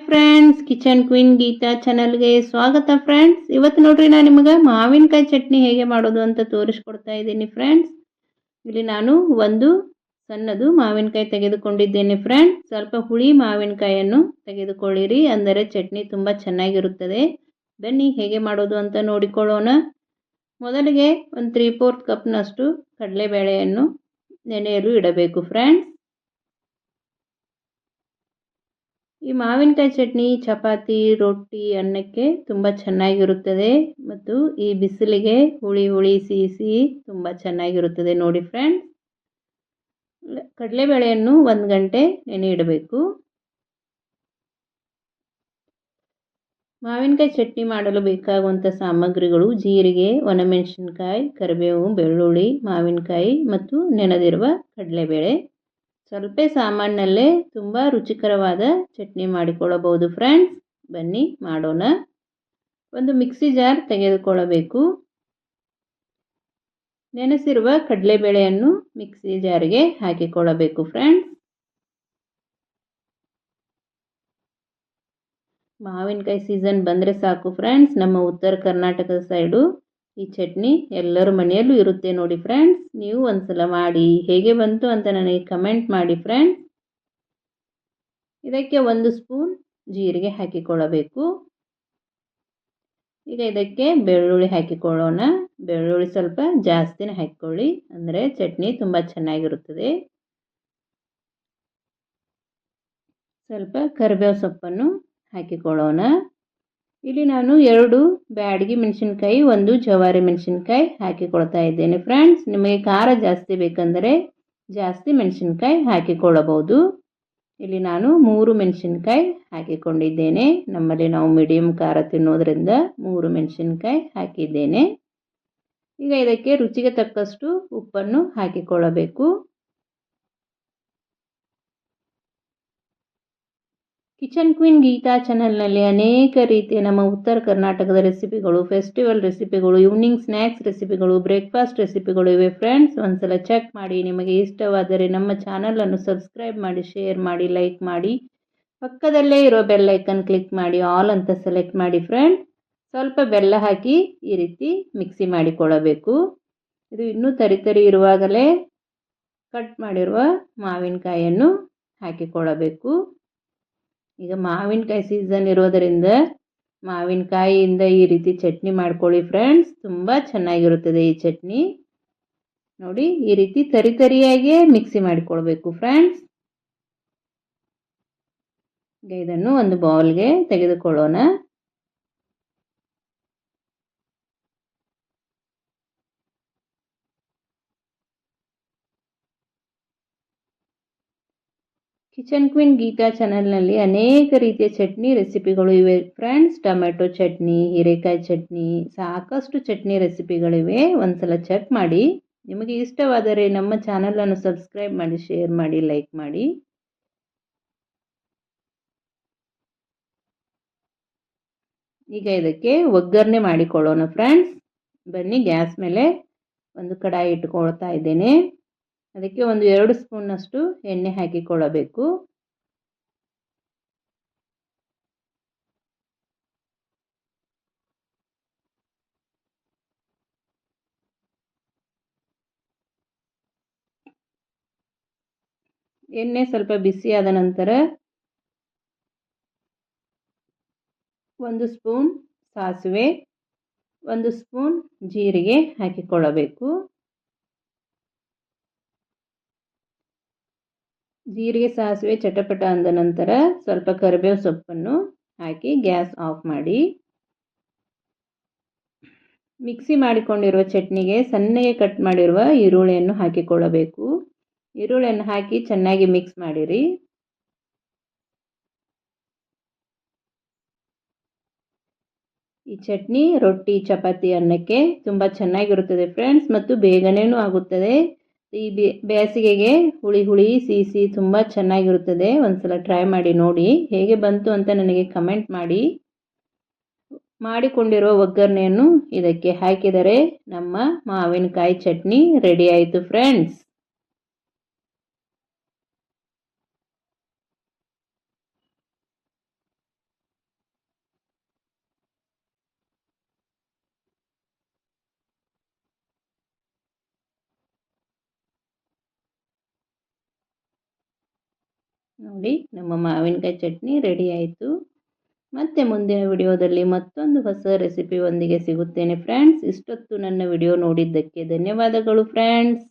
Friends, kitchen queen Geetha ಚಾನಲ್ಗೆ ಸ್ವಾಗತ friends. ಇವತ್ತು ನೋಡ್ರಿ ನಾನು ನಿಮಗೆ ಮಾವಿನಕಾಯಿ ಚಟ್ನಿ ಹೇಗೆ ಮಾಡೋದು ಅಂತ ತೋರಿಸ್ಕೊಡ್ತಾ ಇದ್ದೀನಿ ಫ್ರೆಂಡ್ಸ್. ಇಲ್ಲಿ ನಾನು ಒಂದು ಸಣ್ಣದು ಮಾವಿನಕಾಯಿ ತೆಗೆದುಕೊಂಡಿದ್ದೇನೆ ಫ್ರೆಂಡ್ಸ್. ಸ್ವಲ್ಪ ಹುಳಿ ಮಾವಿನಕಾಯಿಯನ್ನು ತೆಗೆದುಕೊಳ್ಳಿರಿ, ಅಂದರೆ ಚಟ್ನಿ ತುಂಬ ಚೆನ್ನಾಗಿರುತ್ತದೆ. ಬನ್ನಿ ಹೇಗೆ ಮಾಡೋದು ಅಂತ ನೋಡಿಕೊಳ್ಳೋಣ. ಮೊದಲಿಗೆ ಒಂದು 3/4 ಕಪ್ನಷ್ಟು ಕಡಲೆಬೇಳೆಯನ್ನು ನೆನೆಯಲು ಇಡಬೇಕು ಫ್ರೆಂಡ್ಸ್. ಈ ಮಾವಿನಕಾಯಿ ಚಟ್ನಿ ಚಪಾತಿ, ರೊಟ್ಟಿ, ಅನ್ನಕ್ಕೆ ತುಂಬ ಚೆನ್ನಾಗಿರುತ್ತದೆ ಮತ್ತು ಈ ಬಿಸಿಲಿಗೆ ಹುಳಿ ಹುಳಿ ಸಿಹಿ ಸಿಹಿ ತುಂಬ ಚೆನ್ನಾಗಿರುತ್ತದೆ ನೋಡಿ ಫ್ರೆಂಡ್ಸ್. ಕಡಲೆಬೇಳೆಯನ್ನು 1 ಗಂಟೆ ನೆನೆ ಇಡಬೇಕು. ಮಾವಿನಕಾಯಿ ಚಟ್ನಿ ಮಾಡಲು ಬೇಕಾಗುವಂಥ ಸಾಮಗ್ರಿಗಳು: ಜೀರಿಗೆ, ಒಣಮೆಣಸಿನಕಾಯಿ, ಕರಿಬೇವು, ಬೆಳ್ಳುಳ್ಳಿ, ಮಾವಿನಕಾಯಿ ಮತ್ತು ನೆನೆದಿರುವ ಕಡಲೆಬೇಳೆ. ಸ್ವಲ್ಪ ಸಾಮಾನಲ್ಲೇ ತುಂಬ ರುಚಿಕರವಾದ ಚಟ್ನಿ ಮಾಡಿಕೊಳ್ಳಬಹುದು ಫ್ರೆಂಡ್ಸ್. ಬನ್ನಿ ಮಾಡೋಣ. ಒಂದು ಮಿಕ್ಸಿ ಜಾರ್ ತೆಗೆದುಕೊಳ್ಳಬೇಕು. ನೆನೆಸಿರುವ ಕಡಲೆಬೇಳೆಯನ್ನು ಮಿಕ್ಸಿ ಜಾರಿಗೆ ಹಾಕಿಕೊಳ್ಳಬೇಕು ಫ್ರೆಂಡ್ಸ್. ಮಾವಿನಕಾಯಿ ಸೀಸನ್ ಬಂದರೆ ಸಾಕು ಫ್ರೆಂಡ್ಸ್, ನಮ್ಮ ಉತ್ತರ ಕರ್ನಾಟಕದ ಸೈಡು ಈ ಚಟ್ನಿ ಎಲ್ಲರ ಮನೆಯಲ್ಲೂ ಇರುತ್ತೆ ನೋಡಿ ಫ್ರೆಂಡ್ಸ್. ನೀವು ಒಂದ್ಸಲ ಮಾಡಿ ಹೇಗೆ ಬಂತು ಅಂತ ನನಗೆ ಕಮೆಂಟ್ ಮಾಡಿ ಫ್ರೆಂಡ್ಸ್. ಇದಕ್ಕೆ 1 ಸ್ಪೂನ್ ಜೀರಿಗೆ ಹಾಕಿಕೊಳ್ಳಬೇಕು. ಈಗ ಇದಕ್ಕೆ ಬೆಳ್ಳುಳ್ಳಿ ಹಾಕಿಕೊಳ್ಳೋಣ. ಬೆಳ್ಳುಳ್ಳಿ ಸ್ವಲ್ಪ ಜಾಸ್ತಿನೇ ಹಾಕಿಕೊಳ್ಳಿ, ಅಂದರೆ ಚಟ್ನಿ ತುಂಬ ಚೆನ್ನಾಗಿರುತ್ತದೆ. ಸ್ವಲ್ಪ ಕರಿಬೇವು ಸೊಪ್ಪನ್ನು ಹಾಕಿಕೊಳ್ಳೋಣ. ಇಲ್ಲಿ ನಾನು 2 ಬ್ಯಾಡಗಿ ಮೆಣಸಿನಕಾಯಿ, 1 ಜವಾರಿ ಮೆಣಸಿನಕಾಯಿ ಹಾಕಿಕೊಳ್ತಾ ಇದ್ದೇನೆ ಫ್ರೆಂಡ್ಸ್. ನಿಮಗೆ ಖಾರ ಜಾಸ್ತಿ ಬೇಕಂದರೆ ಜಾಸ್ತಿ ಮೆಣಸಿನಕಾಯಿ ಹಾಕಿಕೊಳ್ಳಬಹುದು. ಇಲ್ಲಿ ನಾನು 3 ಮೆಣಸಿನಕಾಯಿ ಹಾಕಿಕೊಂಡಿದ್ದೇನೆ. ನಮ್ಮಲ್ಲಿ ನಾವು ಮೀಡಿಯಂ ಖಾರ ತಿನ್ನೋದ್ರಿಂದ 3 ಮೆಣಸಿನಕಾಯಿ ಹಾಕಿದ್ದೇನೆ. ಈಗ ಇದಕ್ಕೆ ರುಚಿಗೆ ತಕ್ಕಷ್ಟು ಉಪ್ಪನ್ನು ಹಾಕಿಕೊಳ್ಳಬೇಕು. ಕಿಚನ್ ಕ್ವೀನ್ ಗೀತಾ ಚಾನಲ್ನಲ್ಲಿ ಅನೇಕ ರೀತಿಯ ನಮ್ಮ ಉತ್ತರ ಕರ್ನಾಟಕದ ರೆಸಿಪಿಗಳು, ಫೆಸ್ಟಿವಲ್ ರೆಸಿಪಿಗಳು, ಈವ್ನಿಂಗ್ ಸ್ನ್ಯಾಕ್ಸ್ ರೆಸಿಪಿಗಳು, ಬ್ರೇಕ್ಫಾಸ್ಟ್ ರೆಸಿಪಿಗಳು ಇವೆ ಫ್ರೆಂಡ್ಸ್. ಒಂದ್ಸಲ ಚೆಕ್ ಮಾಡಿ. ನಿಮಗೆ ಇಷ್ಟವಾದರೆ ನಮ್ಮ ಚಾನಲನ್ನು ಸಬ್ಸ್ಕ್ರೈಬ್ ಮಾಡಿ, ಶೇರ್ ಮಾಡಿ, ಲೈಕ್ ಮಾಡಿ. ಪಕ್ಕದಲ್ಲೇ ಇರೋ ಬೆಲ್ ಐಕನ್ ಕ್ಲಿಕ್ ಮಾಡಿ, ಆಲ್ ಅಂತ ಸೆಲೆಕ್ಟ್ ಮಾಡಿ ಫ್ರೆಂಡ್ಸ್. ಸ್ವಲ್ಪ ಬೆಲ್ಲ ಹಾಕಿ ಈ ರೀತಿ ಮಿಕ್ಸಿ ಮಾಡಿಕೊಳ್ಳಬೇಕು. ಇದು ಇನ್ನೂ ತರಿ ಇರುವಾಗಲೇ ಕಟ್ ಮಾಡಿರುವ ಮಾವಿನಕಾಯಿಯನ್ನು ಹಾಕಿಕೊಳ್ಳಬೇಕು. ಈಗ ಮಾವಿನಕಾಯಿ ಸೀಸನ್ ಇರೋದರಿಂದ ಮಾವಿನಕಾಯಿಯಿಂದ ಈ ರೀತಿ ಚಟ್ನಿ ಮಾಡ್ಕೊಳ್ಳಿ ಫ್ರೆಂಡ್ಸ್. ತುಂಬ ಚೆನ್ನಾಗಿರುತ್ತದೆ ಈ ಚಟ್ನಿ. ನೋಡಿ, ಈ ರೀತಿ ತರಿಯಾಗಿಯೇ ಮಿಕ್ಸಿ ಮಾಡಿಕೊಳ್ಬೇಕು ಫ್ರೆಂಡ್ಸ್. ಈಗ ಇದನ್ನು ಒಂದು ಬೌಲ್ಗೆ ತೆಗೆದುಕೊಳ್ಳೋಣ. ಕಿಚನ್ ಕ್ವೀನ್ ಗೀತಾ ಚಾನಲ್ನಲ್ಲಿ ಅನೇಕ ರೀತಿಯ ಚಟ್ನಿ ರೆಸಿಪಿಗಳು ಇವೆ ಫ್ರೆಂಡ್ಸ್. ಟೊಮೆಟೊ ಚಟ್ನಿ, ಹೀರೆಕಾಯಿ ಚಟ್ನಿ, ಸಾಕಷ್ಟು ಚಟ್ನಿ ರೆಸಿಪಿಗಳಿವೆ. ಒಂದ್ಸಲ ಚೆಕ್ ಮಾಡಿ. ನಿಮಗೆ ಇಷ್ಟವಾದರೆ ನಮ್ಮ ಚಾನಲನ್ನು ಸಬ್ಸ್ಕ್ರೈಬ್ ಮಾಡಿ, ಶೇರ್ ಮಾಡಿ, ಲೈಕ್ ಮಾಡಿ. ಈಗ ಇದಕ್ಕೆ ಒಗ್ಗರಣೆ ಮಾಡಿಕೊಳ್ಳೋಣ ಫ್ರೆಂಡ್ಸ್. ಬನ್ನಿ, ಗ್ಯಾಸ್ ಮೇಲೆ ಒಂದು ಕಡಾಯಿ ಇಟ್ಕೊಳ್ತಾ ಇದ್ದೇನೆ. ಅದಕ್ಕೆ ಒಂದು 2 ಸ್ಪೂನ್ನಷ್ಟು ಎಣ್ಣೆ ಹಾಕಿಕೊಳ್ಳಬೇಕು. ಎಣ್ಣೆ ಸ್ವಲ್ಪ ಬಿಸಿಯಾದ ನಂತರ 1 ಸ್ಪೂನ್ ಸಾಸಿವೆ, 1 ಸ್ಪೂನ್ ಜೀರಿಗೆ ಹಾಕಿಕೊಳ್ಳಬೇಕು. ಜೀರಿಗೆ ಸಾಸಿವೆ ಚಟಪಟ ಅಂದ ನಂತರ ಸ್ವಲ್ಪ ಕರಿಬೇವು ಸೊಪ್ಪನ್ನು ಹಾಕಿ ಗ್ಯಾಸ್ ಆಫ್ ಮಾಡಿ. ಮಿಕ್ಸಿ ಮಾಡಿಕೊಂಡಿರುವ ಚಟ್ನಿಗೆ ಸಣ್ಣಗೆ ಕಟ್ ಮಾಡಿರುವ ಈರುಳ್ಳಿಯನ್ನು ಹಾಕಿಕೊಳ್ಳಬೇಕು. ಈರುಳ್ಳಿಯನ್ನು ಹಾಕಿ ಚೆನ್ನಾಗಿ ಮಿಕ್ಸ್ ಮಾಡಿರಿ. ಈ ಚಟ್ನಿ ರೊಟ್ಟಿ, ಚಪಾತಿ, ಅನ್ನಕ್ಕೆ ತುಂಬ ಚೆನ್ನಾಗಿರುತ್ತದೆ ಫ್ರೆಂಡ್ಸ್ ಮತ್ತು ಬೇಗನೇನೂ ಆಗುತ್ತದೆ. ಈ ಬೇಸಿಗೆಗೆ ಹುಳಿ ಹುಳಿ ಸಿಹಿ ಸಿಹಿ ತುಂಬ ಚೆನ್ನಾಗಿರುತ್ತದೆ. ಒಂದ್ಸಲ ಟ್ರೈ ಮಾಡಿ ನೋಡಿ. ಹೇಗೆ ಬಂತು ಅಂತ ನನಗೆ ಕಮೆಂಟ್ ಮಾಡಿ. ಮಾಡಿಕೊಂಡಿರುವ ಒಗ್ಗರಣೆಯನ್ನು ಇದಕ್ಕೆ ಹಾಕಿದರೆ ನಮ್ಮ ಮಾವಿನಕಾಯಿ ಚಟ್ನಿ ರೆಡಿ ಆಯಿತು ಫ್ರೆಂಡ್ಸ್. ನೋಡಿ ನಮ್ಮ ಮಾವಿನಕಾಯಿ ಚಟ್ನಿ ರೆಡಿ ಆಯಿತು. ಮತ್ತೆ ಮುಂದಿನ ವಿಡಿಯೋದಲ್ಲಿ ಮತ್ತೊಂದು ಹೊಸ ರೆಸಿಪಿಯೊಂದಿಗೆ ಸಿಗುತ್ತೇನೆ ಫ್ರೆಂಡ್ಸ್. ಇಷ್ಟೊತ್ತು ನನ್ನ ವಿಡಿಯೋ ನೋಡಿದ್ದಕ್ಕೆ ಧನ್ಯವಾದಗಳು ಫ್ರೆಂಡ್ಸ್.